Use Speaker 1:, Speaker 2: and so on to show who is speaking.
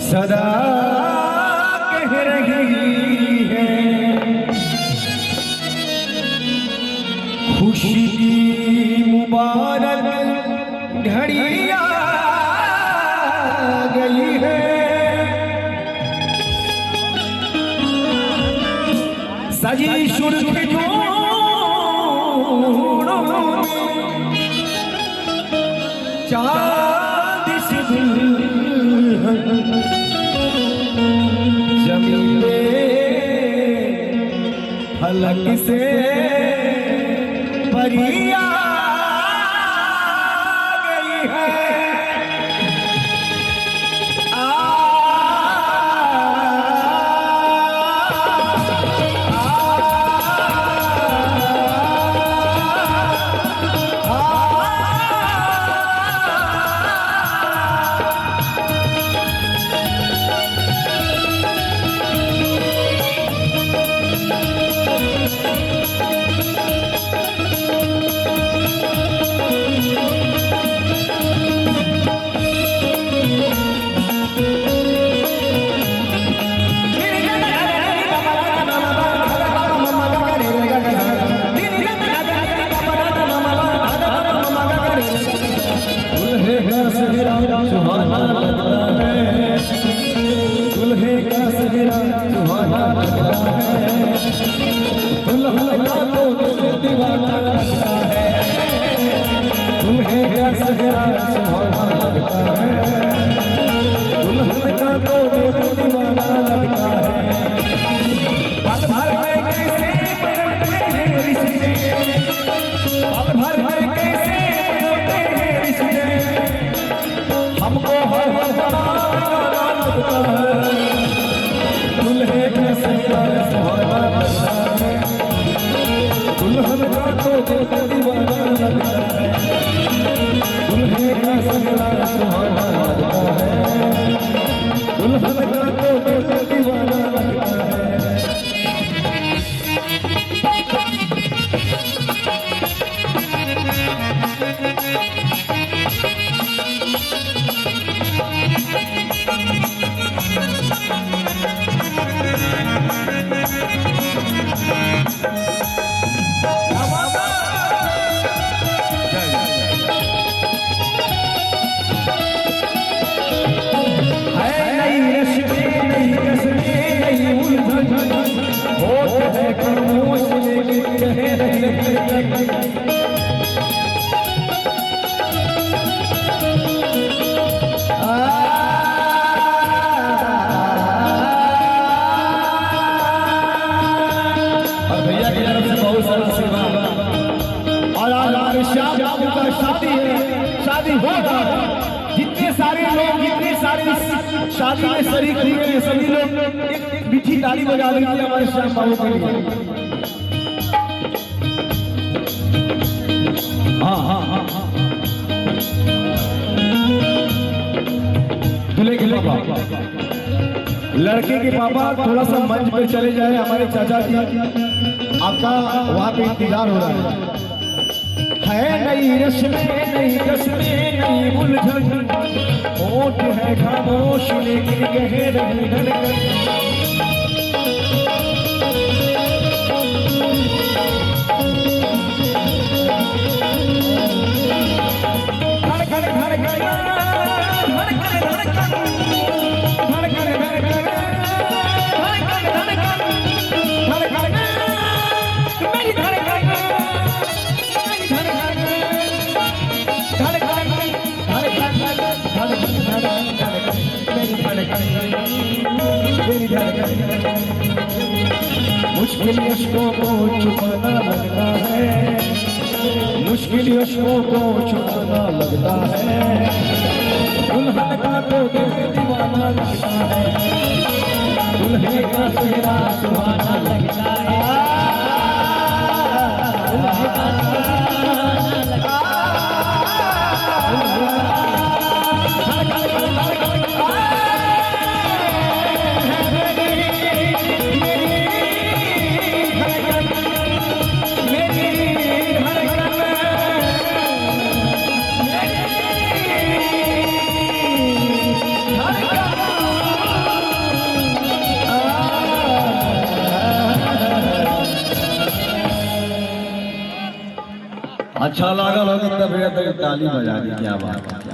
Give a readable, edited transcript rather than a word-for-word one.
Speaker 1: सदा कह रही है खुशी की मुबारक घड़ी आ गई है। सजी सुर्ख जोड़ों में चांद से दुल्हन जमीले फलक से परिया गई है। सुहाना लगता है दुल्हे का सेहरा सुहाना लगता है दुल्हन का तो दिल दीवाना लगता है दुल्हे का सेहरा सुहाना लगता है दुल्हन का तो दिल दीवाना लगता है। पल भर में कैसे बदलते हैं रिश्ते पल भर में कैसे बदलते हैं रिश्ते हमको हर लगता है दुल्हे का सेहरा सुहाना लगता है दुल्हन का तो दिल दीवाना लगता है दुल्हे का सेहरा सुहाना लगता है दुल्हन का तो दिल दीवाना लगता है। शादी होगा जितने सारे लोग जितने सारे शादी में शरीक हुए हैं सभी लोग एक मीठी ताली बजा लीजिए हमारे श्याम बाबू के लिए। हाँ हाँ हाँ हाँ दूल्हे के पापा लड़के के पापा थोड़ा सा मंच पे चले जाए हमारे चाचा जी आपका वहाँ पे इंतजार हो रहा है नई रस्में नई रस्में नई उलझन होठ है खामोश लेकिन कह रही धड़कन धड़कन धड़कन धड़कन मुश्किल अश्कों को छुपाना लगता है मुश्किल अश्कों को छुपाना लगता है दुल्हन का तो दिल दीवाना लगता है दुल्हे का सेहरा सुहाना लगता है दुल्हे का मेरी अच्छा लगा लोग तब भैया ताली बजा दी, क्या बात है।